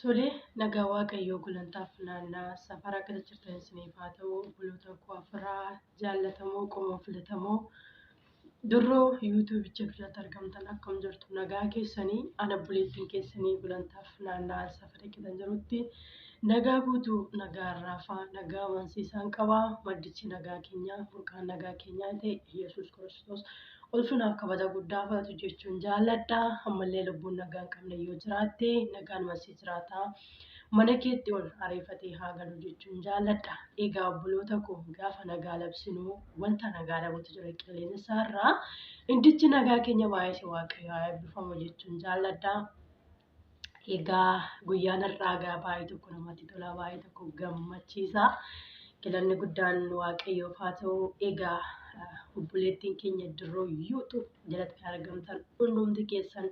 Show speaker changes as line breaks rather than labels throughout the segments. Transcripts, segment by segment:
Tole, nagaa Waaqayyoo gulantaaf naannaa safara kana jirtan isiniif haa ta'u, obboloota koo afiraa jaallatamoo qomoo filatamoo durroo yuutuubicha biratti argamtan akkam jirtu nagaa keessanii ana buleettiin keessanii gulantaaf naannaa safara keetan jirutti nagaa guutuu nagaa irraafaa nagaa amansiisaan qabaa maddichi nagaa keenyaa burqaan nagaa keenyaa ta'e Yesuus Kiristoos ulfinaaf kabaja guddaa fudhatu jechuun jaalladhaa ammallee lubbuun nagaa hin qabne yoo jiraatte nagaan masii jiraataa mana keetti ol ariifatee haa galu jechuun jaalladha. Egaa obboloota koo gaafa nagaa labsinuu wanta nagaa dhabuutu jira qilleensa isaarraa indichi nagaa keenya baay'ee waaqayyo haa eebbifamu jechuun jaalladha. Egaa guyyaan har'aa baay'ee tokko namatti tola baay'ee tokko gammachiisa. Galanni guddaan waaqayyoof haa ta'u. Egaa obboleettiin keenya dirroo YouTube jalatti argamtan hundumti keessan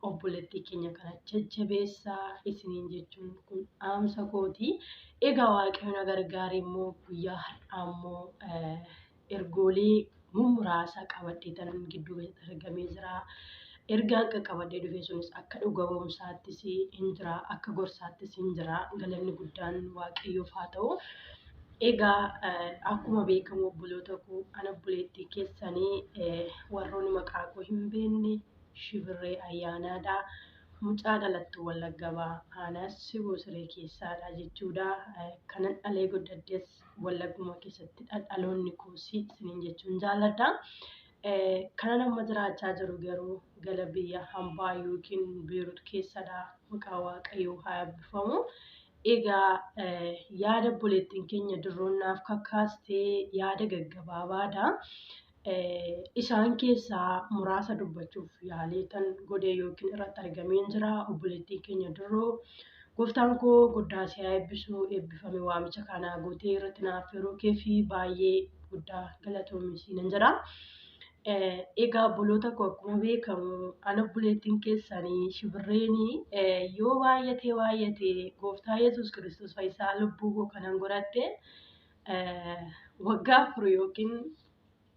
obboleettii keenya kana jajjabeessaa isiniin jechuun kun dhaamsa kooti. Egaa waaqayyoon gargaaree immoo guyyaa har'aa immoo ergoolee muraasa qabadhee tan gidduu keessatti argamee jira. Ergaan qaqqabadhee dhufe sunis akka dhuga ba'umsaattis hin jira akka gorsaattis hin jira. Galanni guddaan waaqayyoof haa ta'u. Egaa akkuma beekamu obboloota koo ana obboleettii keessanii warroonni maqaa koo hin beekne Shibirree Ayyaanaadha. Mucaa dhalattuu Wallagga Bahaa Aanaa Siboo Siree keessaadha jechuudha. Kanan dhalee guddadhees Wallagguma keessatti dhaloonni koosii isiniin jechuun jaalladha. Kanan amma jiraachaa jiru garuu gara biyya hambaa yookiin Beerut keessadha. Maqaa Waaqayyoo haa eebbifamu. Egaa yaada obboleettiin keenya dirroonnaaf kakkaastee yaada gaggabaabaadha. Isaan keessaa muraasa dubbachuuf yaaleetan godhee yookiin irratti argamee jira. Obboleettiin keenya dirroo gooftaan koo guddaa si haa eebbisu eebbifame waamicha kanaa gootee irratti naaf yeroo keefi baay'ee guddaa galatoomisiin jira. Egaa obboloota koo akkuma beekamu ana obboleettiin keessanii Shibirreen yoo baay'ate gooftaa Yesuus Kiristoos fayyisaa lubbuu koo kanan godhadhe waggaa 4 yookiin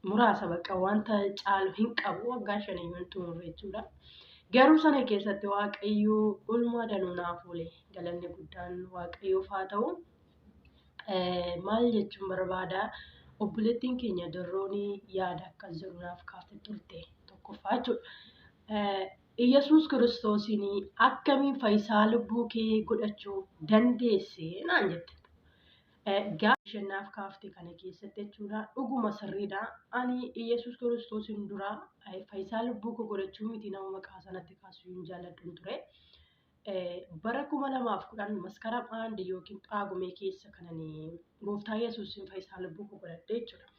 muraasa bakka wanta caalu hin qabu waggaa 5 yoon xumure jechuudha. Garuu sana keessatti waaqayyoo oolmaa danuu naaf oole galanni guddaan waaqayyoof haa ta'u. Maal jechuun barbaada? Obboleettiin keenya dirroon yaada akkas jedhu naaf kaaftee turte tokkoffaa jechuudha. Yesuus Kiristoosiin akkamiin fayyisaa lubbuu kee godhachuu dandeesse naan jette. Gaafa isheen naaf kaafte kana keessatti jechuudha dhuguma sirriidha. Ani Yesuus Kiristoosiin dura fayyisaa lubbuu koo godhachuu miti nama maqaa sanatti kaasuu hin jaalladhu ture. Bara 2010 maskara maandi yookiin xaagumee keessa kananii gooftaa Yesuusiin fayyisaa lubbuu koo godhadhe jechuudha.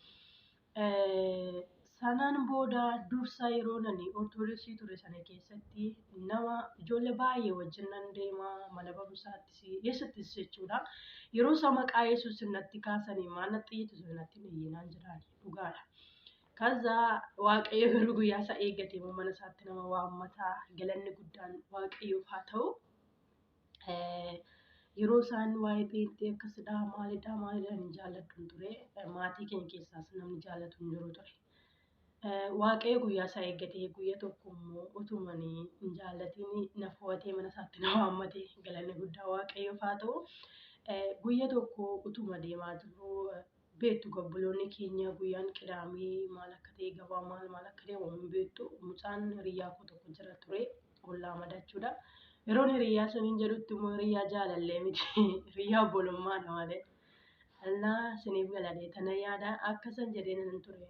Sanaan booda dursa yeroo nani ortodoksii ture sana keessatti nama ijoollee baay'ee wajjin nan deema mana barumsaattis eessattis jechuudha. Yeroo isa maqaa Yesuusiin natti kaasanii maal natti iyyatu natti dhiyeennaan jiraan dhugaadha. Kaza waaqayyo garuu guyyaa isaa eeggate mana isaatti nama waammataa galanni guddaan waaqayyoof haa ta'u. Yeroo isaan waa'ee Pheenxee akkasidha maalidha hin jaalladhu ture. Maatii keenya keessaas namni jaallatu hin jiru ture. Waaqayyo guyyaa isaa eeggate guyyaa tokko immoo utumanii hin jaallatiin na fo'atee mana isaatti na waammate galanni guddaa waaqayyoof haa ta'u. Guyyaa tokko utuma deemaa jiru beektu obboloonni keenya guyyaan qidaamee maal akka ta'e gabaa maal akka ta'e waan beektu mucaan hiriyaa koo tokko jira ture ollaa madachuudha. Yeroo hiriyaa saniin jedhutti immoo hiriyaa jaalallee miti hiriyaa obbolummaadha malee. Allaa siniif galadee tana yaada akkasan jedhee nan ture.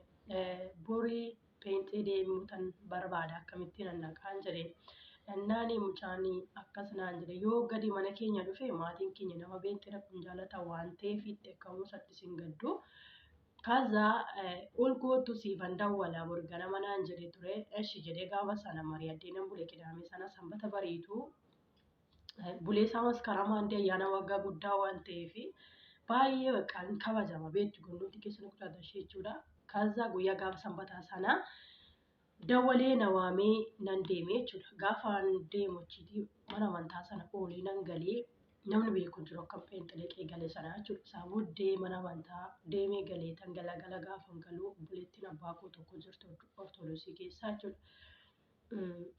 Borii Pheenxee deemuu tan barbaada akkamittiin annaqaan jedhee. Naani mucaan akkas naan jedhe yoo gadi mana keenya dhufe maatiin keenya nama Pheenxee dhaquun jaallata waan ta'eef itti eekkamuus attis hin gaddu. Kaza ol gootu siifan dawwala borgana manaan jedhee ture. Eshi jedhee gaafa sana mari'addee nan bule qidaamee sana sanbata bariitu. Bulee isaa maskara maandee ayyaana waggaa guddaa waan ta'eef baay'ee baqqaan kabajama beektu gonnuutti keessatti kudhata ishee jechuudha. Kaza guyyaa gaafa sanbataa sana dawwalee na waamee nan deeme jechuudha. Gaafa deemu achitti mana amantaa sana oolee nan galee namni beeku jiru akka Pheenxee galee sana jechuudha. Isaa booddee mana amantaa deemee galee tan galagala gaafa galu obboleettiin abbaa koo tokko jirtu ortodoksii keessaa jechuudha.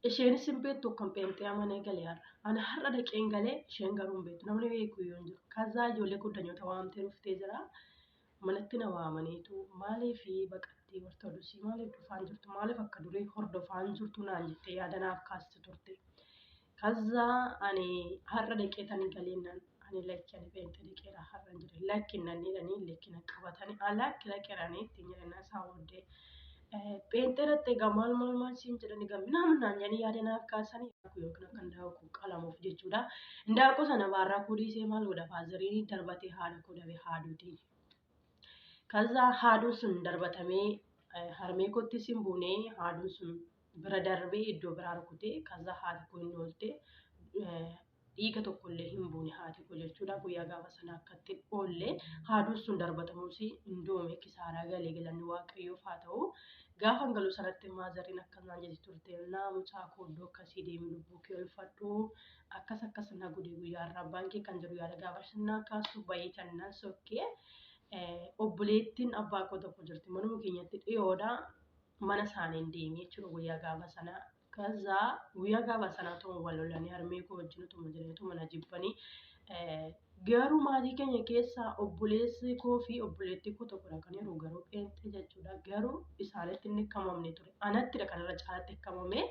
Isheenis hin beektu kan pheenxee amanee galee har'a. Ani har'a dhaqeen galee isheen garuu hin beektu. Namni beeku iyyuu hin jiru. Kazaa ijoollee guddanyoota waamtee dhuftee jira. Manatti na waamaniitu maaliif baqattee Ortodoksii maaliif dhufaan jirtu maaliif akka durii hordofaan jirtu naan jettee yaada naaf kaasti turte. Kazaa ani har'a dhaqee tanii galeennan ani lakki ani pheenxee dhaqeera har'a hin jiru. Lakki nan jedhanii lakkina qabatanii lakki dhaqeeranii ittiin jedhanii isaa booddee. Pheenxee dhattee maal siin jedhanii minaan jedhanii yaada naaf kaasanii yookiin akka hindaaqu qalamuuf jechuudha. Hindaaqu sana baarraa kuudhiisee maal godha faazariin darbatee haadha koo dhabe haaduutiin. Kazaa haaduun sun darbatamee harmee kootti sin buunee haaduun sun bira darbee iddoo biraa rukutee kazaa haati koo hin oolte dhiiga tokkollee hin buune haati koo jechuudha. Guyyaa gaafa sana akkatti oollee haaduun sun darbatamuus hindoome kisaaraa galee galanni waaqayyoof haa ta'u. Gaafa galuu sanatti maazariin akkanaan jetti turte naamusaa koo iddoo akkasii deemi lubbuu kee olfadhu akkas na gudee guyyaarraa baankii kan jiru yaada gaafa shinaa kaasu bayii tannaan sokkee obboleettiin abbaa koo tokko jirti manuma keenyatti dhiyoodha mana isaaniin deemee jechuudha guyyaa gaafa sanaa. Kazaa guyyaa gaafa sanaa ta'uu wal lolanii harmee koo wajjin utuma jiraniitu mana jibbanii. Garuu maatii keenya keessaa obboleessi koo fi obboleettii koo tokkodha kan yeroo garuu pheenxee jechuudha. Garuu isaanitti inni kamamne ture. Anattidha kanarra caalatti kamame.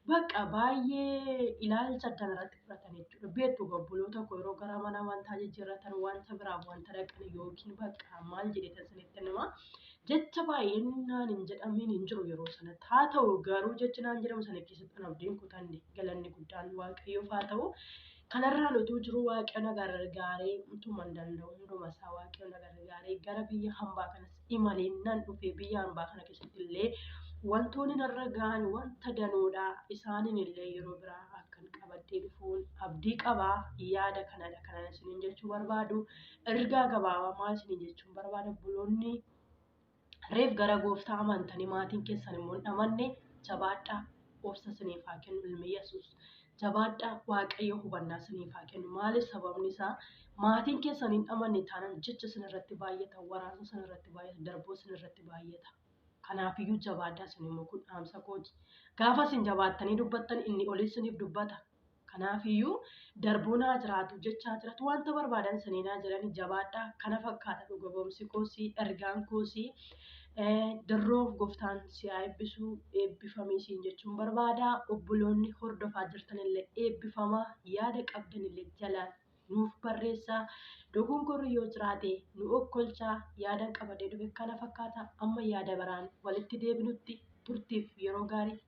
Bakka baay'ee ilaalcha danarratti fudhatan jechuudha. Beektu obboloota koo yeroo gara mana amantaa jijjiirratan wanta biraaf wanta dhaqan yookiin bakka maal jedhetan sanitti nama jecha baay'een naan hin jedhamin hin jiru yeroo sanatti. Haa ta'u garuu jechi naan jedhamu sana keessatti abdiin kutanne galanni guddaan waaqayyoof haa ta'u. Kanarraan utuu jiru waaqayyo na gargaaree utuma hin danda'u hunduma isaa waaqayyo na gargaaree gara biyya hambaa kanas imalee nan dhufee biyya hambaa kana keessatti illee wantoonni narra ga'an wanta danuudha. Isaaniin illee yeroo biraa akkan qabattee dhufuun abdii qabaa yaada kanadha kanan isiniin jechuu barbaadu. Ergaa gabaabaa maal isiniin jechuun barbaada buloonni reef gara gooftaa amantanii maatiin keessan immoo hin amanne jabaadhaa obsa isiniif haa kennu ilmi Yesuus. Jabaadhaa waaqayyo hubannaa isiniif haa kennu. Maaliif sababni isaa maatiin keessan hin amanne taanaan jecha isinirratti baay'ata waraansa isinirratti baay'ata darboo isinirratti baay'ata. Kanaafiyyuu jabaadhaa isin immoo kun dhaamsa kooti. Gaafa isin jabaattanii dubbattan inni olii isiniif dubbata. Kanaafiyyuu darbuun haa jiraatu jechaa jiraatu wanta barbaadan isiniin haa jedhanii jabaadhaa kana fakkaata dhuga ba'umsi koosii ergaan koosii. Darroo gooftaan si haa eebbisu eebbifamee siin jechuun barbaada. Obboloonni hordofaa jirtan illee eebbifamaa yaada qabdan illee jalaan nuuf barreessaa. Dogongorri yoo jiraate nu okkolchaa yaada qabadee dhufe kana fakkaata amma yaada biraan walitti deebinutti turtiif yeroo gaarii.